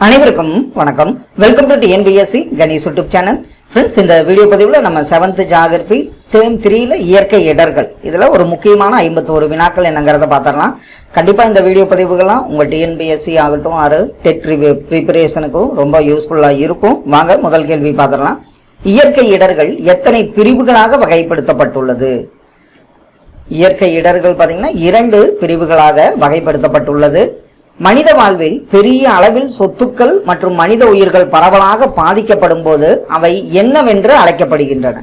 அனைவருக்கும் வணக்கம். Welcome to TNPSC Ganesh YouTube channel. Friends, இந்த வீடியோ பதிவில் நம்ம 7th ஜியாகிரபி டேர்ம் 3ல இயற்கை இடர்கள் இதில் ஒரு முக்கியமான 51 வினாக்கள் என்னங்கிறத பார்த்துடலாம். கண்டிப்பாக இந்த வீடியோ பதிவுகள்லாம் உங்கள் டிஎன்பிஎஸ்சி ஆகட்டும் ஆறு டெட் ப்ரிப்பரேஷனுக்கும் ரொம்ப யூஸ்ஃபுல்லாக இருக்கும். வாங்க முதல் கேள்வி பார்த்துடலாம். இயற்கை இடர்கள் எத்தனை பிரிவுகளாக வகைப்படுத்தப்பட்டுள்ளது? இயற்கை இடர்கள் பார்த்தீங்கன்னா 2 பிரிவுகளாக வகைப்படுத்தப்பட்டுள்ளது. மனித வாழ்வில் பெரிய அளவில் சொத்துக்கள் மற்றும் மனித உயிர்கள் பரவலாக பாதிக்கப்படும் போது அவை என்னவென்று அழைக்கப்படுகின்றன?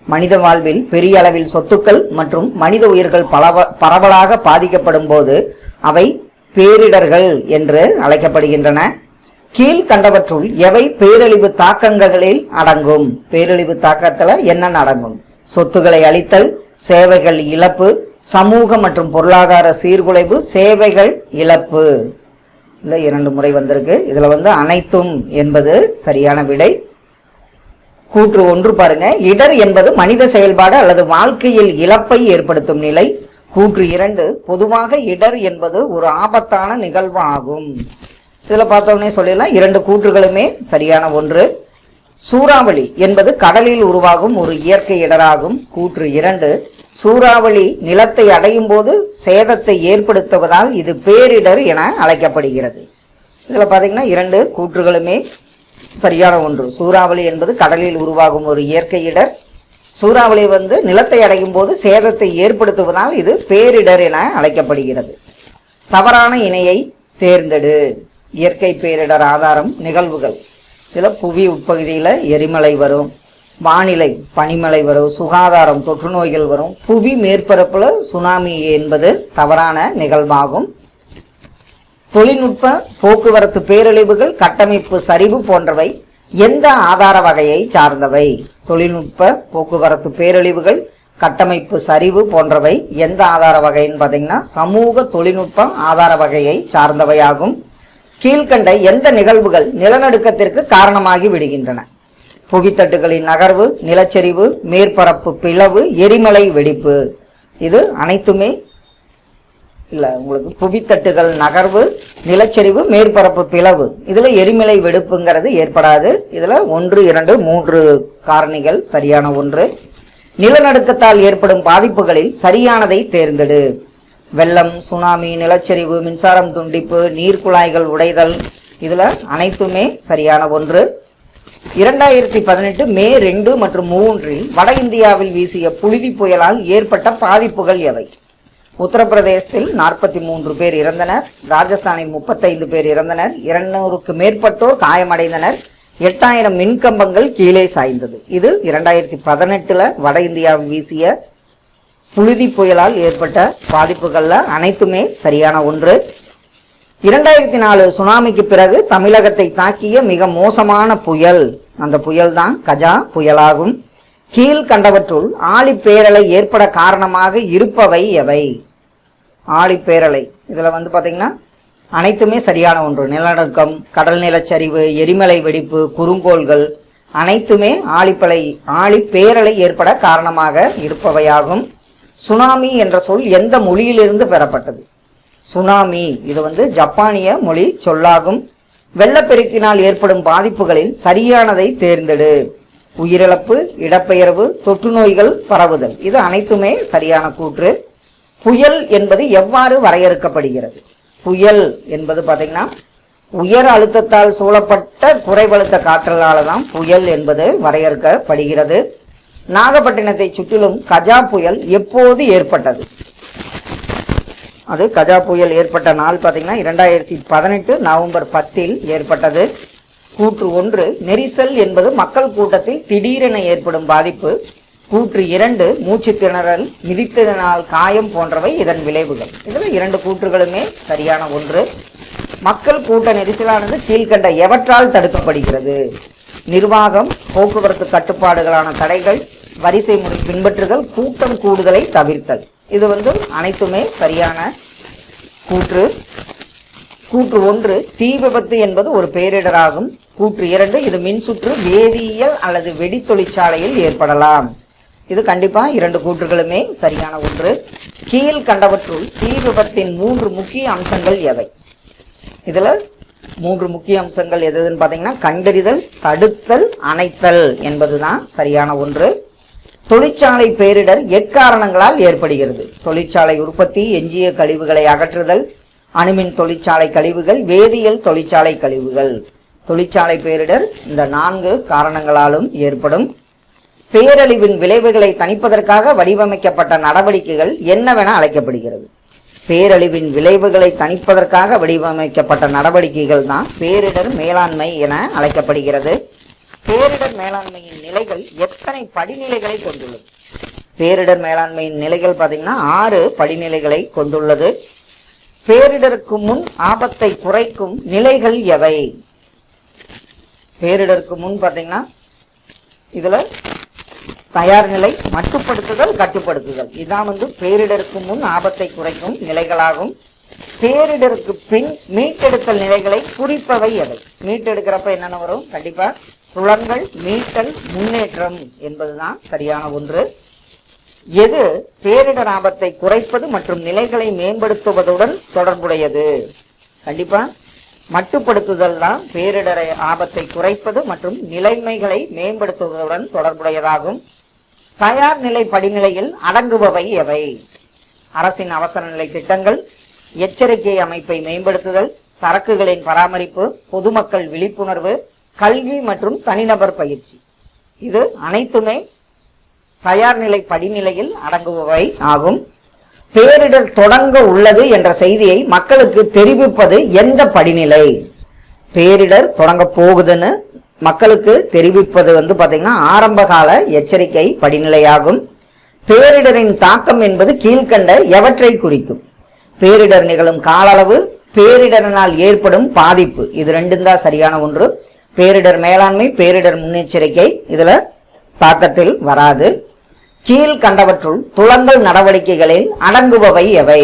மனித வாழ்வில் பெரிய அளவில் சொத்துக்கள் மற்றும் மனித உயிர்கள் பரவலாக பாதிக்கப்படும் போது அவை பேரிடர்கள் என்று அழைக்கப்படுகின்றன. கீழ்கண்டவற்றுள் எவை பேரழிவு தாக்கங்களில் அடங்கும்? பேரழிவு தாக்கத்துல என்னென்ன அடங்கும்? சொத்துக்களை அழித்தல், சேவைகள் இழப்பு, சமூக மற்றும் பொருளாதார சீர்குலைவு, சேவைகள் இழப்பு. இல்ல 2 முறை வந்திருக்கு. இதுல அனைத்தும் என்பது சரியான விடை. கூற்று 1 பாருங்க. இடர் என்பது மனித செயல்பாடு அல்லது வாழ்க்கையில் இழப்பை ஏற்படுத்தும் நிலை. கூற்று 2 பொதுவாக இடர் என்பது ஒரு ஆபத்தான நிகழ்வு ஆகும். இதுல பார்த்தோம்னே சொல்லிடலாம் 2 கூற்றுகளுமே சரியான ஒன்று. சூறாவளி என்பது கடலில் உருவாகும் ஒரு இயற்கை இடராகும். கூற்று 2 சூறாவளி நிலத்தை அடையும் போது சேதத்தை ஏற்படுத்துவதால் இது பேரிடர் என அழைக்கப்படுகிறது. இதுல பாத்தீங்கன்னா 2 கூற்றுகளுமே சரியான ஒன்று. சூறாவளி என்பது கடலில் உருவாகும் ஒரு இயற்கை இடர். சூறாவளி நிலத்தை அடையும் போது சேதத்தை ஏற்படுத்துவதால் இது பேரிடர் என அழைக்கப்படுகிறது. தவறான இணையை தேர்ந்தெடு. இயற்கை பேரிடர் ஆதாரம் நிகழ்வுகள். இதுல புவி உட்பகுதியில எரிமலை வரும், வானிலை பனிமழை வரும், சுகாதாரம் தொற்று நோய்கள் வரும், புவி மேற்பரப்புல சுனாமி என்பது தவறான நிகழ்வாகும். தொழில்நுட்ப போக்குவரத்து பேரழிவுகள், கட்டமைப்பு சரிவு போன்றவை எந்த ஆதார வகையை சார்ந்தவை? தொழில்நுட்ப போக்குவரத்து பேரழிவுகள், கட்டமைப்பு சரிவு போன்றவை எந்த ஆதார வகைன்னு பார்த்தீங்கன்னா சமூக தொழில்நுட்ப ஆதார வகையை சார்ந்தவையாகும். கீழ்கண்ட எந்த நிகழ்வுகள் நிலநடுக்கத்திற்கு காரணமாகி விடுகின்றன? புவித்தட்டுகளின் நகர்வு, நிலச்சரிவு, மேற்பரப்பு பிளவு, எரிமலை வெடிப்பு. இது அனைத்துமே இல்ல. உங்களுக்கு புவித்தட்டுகள் நகர்வு, நிலச்சரிவு, மேற்பரப்பு பிளவு, இதுல எரிமலை வெடிப்புங்கிறது ஏற்படாது. இதுல 1, 2, 3 காரணிகள் சரியான ஒன்று. நிலநடுக்கத்தால் ஏற்படும் பாதிப்புகளில் சரியானதை தேர்ந்தெடு. வெள்ளம், சுனாமி, நிலச்சரிவு, மின்சாரம் துண்டிப்பு, நீர்க்குழாய்கள் உடைதல், இதுல அனைத்துமே சரியான ஒன்று. 2018 மே 2 மற்றும் 3 வட இந்தியாவில் வீசிய புழுதி புயலால் ஏற்பட்ட பாதிப்புகள் எவை? உத்தரப்பிரதேசத்தில் 43 பேர் இறந்தனர், ராஜஸ்தானில் 35 பேர் இறந்தனர், 200க்கு மேற்பட்டோர் காயமடைந்தனர், 8000 மின்கம்பங்கள் கீழே சாய்ந்தது. இது 2018 வட இந்தியாவில் வீசிய புழுதி புயலால் ஏற்பட்ட பாதிப்புகள்ல அனைத்துமே சரியான ஒன்று. 2004 சுனாமிக்கு பிறகு தமிழகத்தை தாக்கிய மிக மோசமான புயல், அந்த புயல் தான் கஜா புயலாகும். கீழ்கண்டவற்றுள் ஆழிப்பேரலை ஏற்பட காரணமாக இருப்பவை எவை? ஆழிப்பேரலை இதுல பாத்தீங்கன்னா அனைத்துமே சரியான ஒன்று. நிலநடுக்கம், கடல் நிலச்சரிவு, எரிமலை வெடிப்பு, குறுங்கோள்கள் அனைத்துமே ஆழிப்பேரலை ஏற்பட காரணமாக இருப்பவையாகும். சுனாமி என்ற சொல் எந்த மொழியிலிருந்து பெறப்பட்டது? சுனாமி இது ஜப்பானிய மொழி சொல்லாகும். வெள்ளப்பெருக்கினால் ஏற்படும் பாதிப்புகளில் சரியானதை தேர்ந்தெடு. உயிரிழப்பு, இடப்பெயர்வு, தொற்று நோய்கள் பரவுதல், இது அனைத்துமே சரியான கூற்று. புயல் என்பது எவ்வாறு வரையறுக்கப்படுகிறது? புயல் என்பது பாத்தீங்கன்னா உயர் அழுத்தத்தால் சூழப்பட்ட குறைவழுத்த காற்றலால தான் புயல் என்பது வரையறுக்கப்படுகிறது. நாகப்பட்டினத்தை சுற்றிலும் கஜா புயல் எப்போது ஏற்பட்டது? அது கஜா புயல் ஏற்பட்ட நாள் பார்த்தீங்கன்னா 2018 நவம்பர் 10 ஏற்பட்டது. கூற்று 1 நெரிசல் என்பது மக்கள் கூட்டத்தில் திடீரென ஏற்படும் பாதிப்பு. கூற்று 2 மூச்சு திணறல், மிதித்ததனால் காயம் போன்றவை இதன் விளைவுகள். இதில் 2 கூற்றுகளுமே சரியான ஒன்று. மக்கள் கூட்ட நெரிசலானது கீழ்கண்ட எவற்றால் தடுக்கப்படுகிறது? நிர்வாகம், போக்குவரத்து கட்டுப்பாடுகளான தடைகள், வரிசை முறை பின்பற்றுதல், கூட்டம் கூடுதலை தவிர்த்தல். இது அனைத்துமே சரியான கூற்று. கூற்று 1 தீ விபத்து என்பது ஒரு பேரிடராகும். கூற்று 2 இது மின்சுற்று, வேதியியல் அல்லது வெடி தொழிற்சாலையில் ஏற்படலாம். இது கண்டிப்பா 2 கூற்றுகளுமே சரியான ஒன்று. கீழ்கண்டவற்றுள் தீ விபத்தின் 3 முக்கிய அம்சங்கள் எவை? இதுல மூன்று முக்கிய அம்சங்கள் எதுன்னு பார்த்தீங்கன்னா கண்டறிதல், தடுத்தல், அணைத்தல் என்பதுதான் சரியான ஒன்று. தொழிற்சாலை பேரிடர் எக்காரணங்களால் ஏற்படுகிறது? தொழிற்சாலை உற்பத்தி, எஞ்சிய கழிவுகளை அகற்றுதல், அணுமின் தொழிற்சாலை கழிவுகள், வேதியியல் தொழிற்சாலை கழிவுகள். தொழிற்சாலை பேரிடர் இந்த 4 காரணங்களாலும் ஏற்படும். பேரழிவின் விளைவுகளை தணிப்பதற்காக வடிவமைக்கப்பட்ட நடவடிக்கைகள் என்னவென அழைக்கப்படுகிறது? பேரழிவின் விளைவுகளை தணிப்பதற்காக வடிவமைக்கப்பட்ட நடவடிக்கைகள் தான் பேரிடர் மேலாண்மை என அழைக்கப்படுகிறது. பேரிடர் மேலாண்மையின் நிலைகள் எத்தனை படிநிலைகளை கொண்டுள்ளது? பேரிடர் மேலாண்மையின் நிலைகள் பார்த்தீங்கன்னா 6 படிநிலைகளை கொண்டுள்ளது. பேரிடருக்கு முன் ஆபத்தை குறைக்கும் நிலைகள் எவை? பேரிடருக்கு முன் பார்த்தீங்கன்னா இதுல தயார் நிலை, மட்டுப்படுத்துதல், கட்டுப்படுத்துதல். இதான் பேரிடருக்கு முன் ஆபத்தை குறைக்கும் நிலைகளாகும். பேரிடருக்கு பின் மீட்டெடுத்தல் நிலைகளை குறிப்பவை எவை? மீட்டெடுக்கிறப்ப என்னென்ன வரும்? கண்டிப்பா சுழங்கள், மீட்டல், முன்னேற்றம் என்பதுதான் சரியான ஒன்று. எது பேரிடர் ஆபத்தை குறைப்பது மற்றும் நிலைகளை மேம்படுத்துவதுடன் தொடர்புடையது? கண்டிப்பா மட்டுப்படுத்துதல் தான் பேரிடர் ஆபத்தை குறைப்பது மற்றும் நிலைமைகளை மேம்படுத்துவதுடன் தொடர்புடையதாகும். தயார் நிலை படிநிலையில் அடங்குபவை எவை? அரசின் அவசர நிலை திட்டங்கள், எச்சரிக்கை அமைப்பை மேம்படுத்துதல், சரக்குகளின் பராமரிப்பு, பொதுமக்கள் விழிப்புணர்வு, கல்வி மற்றும் தனிநபர் பயிற்சி. இது அனைத்துமே தயார் நிலை படிநிலையில் அடங்குபவை ஆகும். பேரிடர் தொடங்க உள்ளது என்ற செய்தியை மக்களுக்கு தெரிவிப்பது எந்த படிநிலை? பேரிடர் தொடங்க போகுதுன்னு மக்களுக்கு தெரிவிப்பது பாத்தீங்கன்னா ஆரம்பகால எச்சரிக்கை படிநிலையாகும். பேரிடரின் தாக்கம் என்பது கீழ்கண்ட எவற்றை குறிக்கும்? பேரிடர் நிகழும் கால அளவு, பேரிடரினால் ஏற்படும் பாதிப்பு. இது ரெண்டும் தான் சரியான ஒன்று. பேரிடர் மேலாண்மை, பேரிடர் முன்னெச்சரிக்கை இதுல தாக்கத்தில் வராது. கீழ்கண்டவற்றுள் துலங்கல் நடவடிக்கைகளில் அடங்குபவை எவை?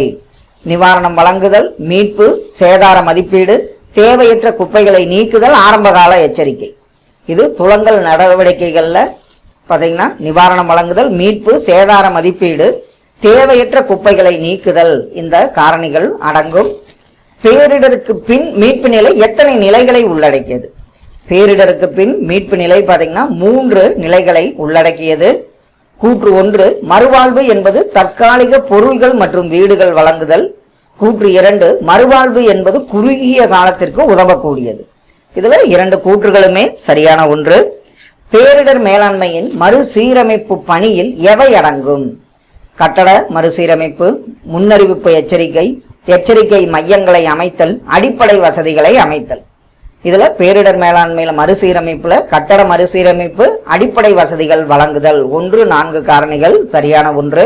நிவாரணம் வழங்குதல், மீட்பு, சேதார மதிப்பீடு, தேவையற்ற குப்பைகளை நீக்குதல், ஆரம்பகால எச்சரிக்கை. இது துலங்கல் நடவடிக்கைகள்ல பாத்தீங்கன்னா நிவாரணம் வழங்குதல், மீட்பு, சேதார மதிப்பீடு, தேவையற்ற குப்பைகளை நீக்குதல் இந்த காரணிகள் அடங்கும். பேரிடருக்கு பின் மீட்பு நிலை எத்தனை நிலைகளை உள்ளடக்கியது? பேரிடருக்கு பின் மீட்பு நிலை பாத்தீங்கன்னா 3 நிலைகளை உள்ளடக்கியது. கூற்று 1, மறுவாழ்வு என்பது தற்காலிக பொருள்கள் மற்றும் வீடுகள் வழங்குதல். கூற்று 2, மறுவாழ்வு என்பது குறுகிய காலத்திற்கு உதவக்கூடியது. இதுல 2 கூற்றுகளுமே சரியான ஒன்று. பேரிடர் மேலாண்மையின் மறுசீரமைப்பு பணியில் எவை அடங்கும்? கட்டட மறுசீரமைப்பு, முன்னறிவிப்பு எச்சரிக்கை, எச்சரிக்கை மையங்களை அமைத்தல், அடிப்படை வசதிகளை அமைத்தல். இதுல பேரிடர் மேலாண்மையில மறுசீரமைப்புல கட்டட மறுசீரமைப்பு, அடிப்படை வசதிகள் வழங்குதல் 1, 4 காரணிகள் சரியான ஒன்று.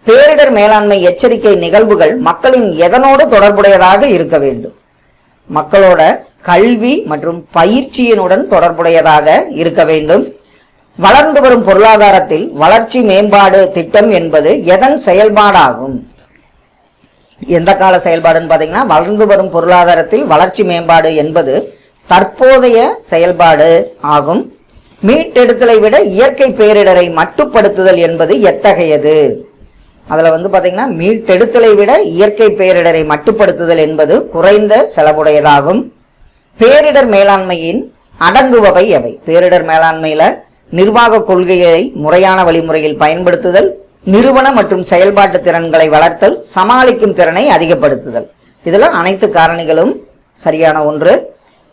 பேரிடர் மேலாண்மை எச்சரிக்கை நிகழ்வுகள் மக்களின் எதனோடு தொடர்புடையதாக இருக்க வேண்டும்? மக்களோட கல்வி மற்றும் பயிற்சியினுடன் தொடர்புடையதாக இருக்க வேண்டும். வளர்ந்து வரும் பொருளாதாரத்தில் வளர்ச்சி மேம்பாடு திட்டம் என்பது எதன் செயல்பாடாகும்? எந்த கால செயல்பாடுன்னு பாத்தீங்கன்னா வளர்ந்து வரும் பொருளாதாரத்தில் வளர்ச்சி மேம்பாடு என்பது தற்போதைய செயல்பாடு ஆகும். மீட்டெடுத்தலை விட இயற்கை பேரிடரை மட்டுப்படுத்துதல் என்பது எத்தகையது? அதுல பாத்தீங்கன்னா மீட்டெடுத்தலை விட இயற்கை பேரிடரை மட்டுப்படுத்துதல் என்பது குறைந்த செலவுடையதாகும். பேரிடர் மேலாண்மையின் அடங்குபவை எவை? பேரிடர் மேலாண்மையில நிர்வாக கொள்கையை முறையான வழிமுறையில் பயன்படுத்துதல், நிறுவன மற்றும் செயல்பாட்டு திறன்களை வளர்த்தல், சமாளிக்கும் திறனை அதிகப்படுத்துதல். இதுல அனைத்து காரணிகளும் சரியான ஒன்று.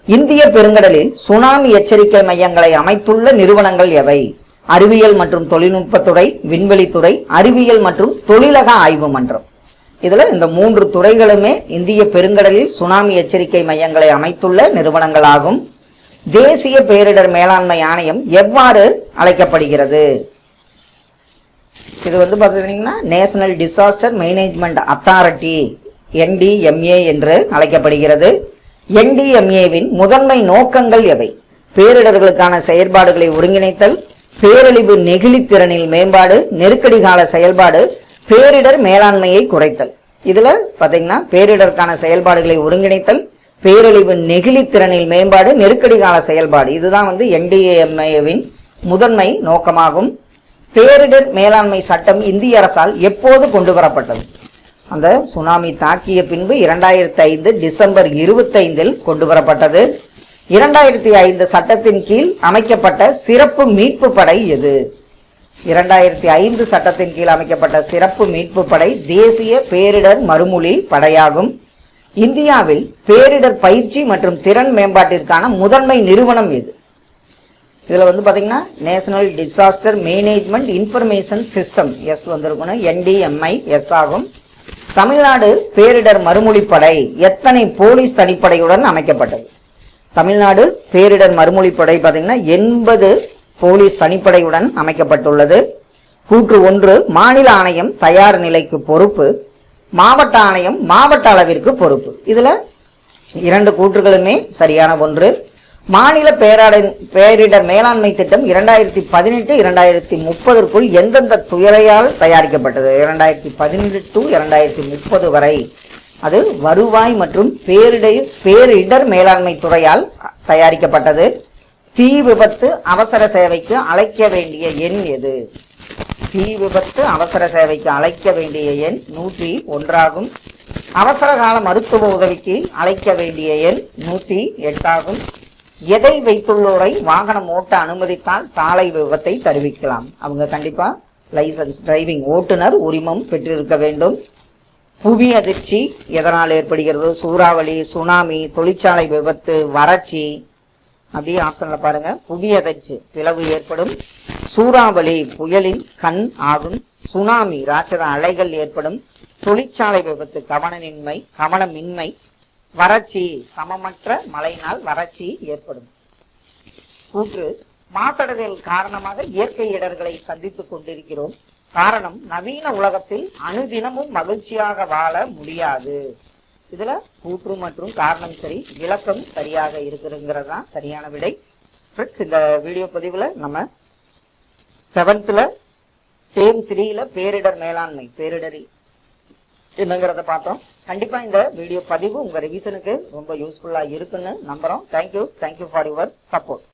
இந்திய பெருங்கடலில் சுனாமி எச்சரிக்கை மையங்களை அமைத்துள்ள நிறுவனங்கள் எவை? அறிவியல் மற்றும் தொழில்நுட்பத்துறை, விண்வெளித்துறை, அறிவியல் மற்றும் தொழிலக ஆய்வு மன்றம். இதுல இந்த 3 துறைகளுமே இந்திய பெருங்கடலில் சுனாமி எச்சரிக்கை மையங்களை அமைத்துள்ள நிறுவனங்களாகும். தேசிய பேரிடர் மேலாண்மை ஆணையம் எவ்வாறு அழைக்கப்படுகிறது? இது பாத்தீங்கன்னா national disaster management authority NDMA என்று அழைக்கப்படுகிறது. NDMAவின் முதன்மை நோக்கங்கள் எவை? பேரிடர்களுக்கான செயற்பாடுகளை ஒருங்கிணைத்தல், பேரழிவு நெகிழித்திறனில் மேம்பாடு, நெருக்கடி கால செயல்பாடு, பேரிடர் மேலாண்மையை குறைத்தல். இதுல பாத்தீங்கன்னா பேரிடருக்கான செயல்பாடுகளை ஒருங்கிணைத்தல், பேரழிவு நெகிழித்திறனில் மேம்பாடு, நெருக்கடி கால செயல்பாடு. இதுதான் NDMAவின் முதன்மை நோக்கமாகும். பேரிடர் மேலாண்மை சட்டம் இந்திய அரசால் எப்போது கொண்டு வரப்பட்டது? அந்த சுனாமி தாக்கிய பின்பு 2005 டிசம்பர் 25 கொண்டு வரப்பட்டது. 2005 சட்டத்தின் கீழ் அமைக்கப்பட்ட சிறப்பு மீட்பு படை எது? 2005 சட்டத்தின் கீழ் அமைக்கப்பட்ட சிறப்பு மீட்பு படை தேசிய பேரிடர் மறுமொழி படையாகும். இந்தியாவில் பேரிடர் பயிற்சி மற்றும் திறன் மேம்பாட்டிற்கான முதன்மை நிறுவனம் எது? இதுல பாத்தீங்கன்னா national disaster management information system S வந்திருக்கணும், NDMI எஸ் ஆகும். தமிழ்நாடு பேரிடர் மறுமொழிப்படை எத்தனை போலீஸ் தனிப்படையுடன் அமைக்கப்பட்டது? தமிழ்நாடு பேரிடர் மறுமொழிப்படை பாத்தீங்கன்னா 80 போலீஸ் தனிப்படையுடன் அமைக்கப்பட்டுள்ளது. கூற்று 1, மாநில ஆணையம் தயார் நிலைக்கு பொறுப்பு, மாவட்ட ஆணையம் மாவட்ட அளவிற்கு பொறுப்பு. இதுல 2 கூற்றுகளுமே சரியான ஒன்று. மாநில பேரிடர் மேலாண்மை திட்டம் 2018-2030 எந்தெந்த துறையால் தயாரிக்கப்பட்டது? 2018 to 2030 வரை அது வருவாய் மற்றும் பேரிடர் மேலாண்மை துறையால் தயாரிக்கப்பட்டது. தீ விபத்து அவசர சேவைக்கு அழைக்க வேண்டிய எண் எது? தீ விபத்து அவசர சேவைக்கு அழைக்க வேண்டிய எண் 101 ஆகும். அவசர கால மருத்துவ உதவிக்கு அழைக்க வேண்டிய எண் 108 ஆகும். எதை வைத்துள்ளோரை வாகனம் ஓட்ட அனுமதித்தால் சாலை விபத்தை தருவிக்கலாம்? அவங்க கண்டிப்பா லைசன்ஸ், டிரைவிங், ஓட்டுநர் உரிமம் பெற்றிருக்க வேண்டும். புவி அதிர்ச்சி எதனால் ஏற்படுகிறது? சூறாவளி, சுனாமி, தொழிற்சாலை விபத்து, வறட்சி. அப்படியே ஆப்ஷன்ல பாருங்க. புவி அதிர்ச்சி பிளவு ஏற்படும், சூறாவளி புயலின் கண் ஆகும், சுனாமி ராட்சத அலைகள் ஏற்படும், தொழிற்சாலை விபத்து கவனமின்மை, வறட்சி சமமற்ற மழையினால் வறட்சி ஏற்படும். கூற்று மாசடைதல் காரணமாக இயற்கை இடர்களை சந்தித்துக் கொண்டிருக்கிறோம். காரணம் நவீன உலகத்தில் அனுதினமும் மகிழ்ச்சியாக வாழ முடியாது. இதுல கூற்று மற்றும் காரணம் சரி, விளக்கம் சரியாக இருக்குங்கிறது தான் சரியான விடை. ஃப்ரெண்ட்ஸ், இந்த வீடியோ பதிவுல நம்ம 7th டேர்ம் 3 பேரிடர் மேலாண்மை என்னங்கிறத பார்த்தோம். கண்டிப்பா இந்த வீடியோ பதிவு உங்க ரிவிஷனுக்கு ரொம்ப யூஸ்ஃபுல்லா இருக்குன்னு நம்புறோம். Thank you for your support.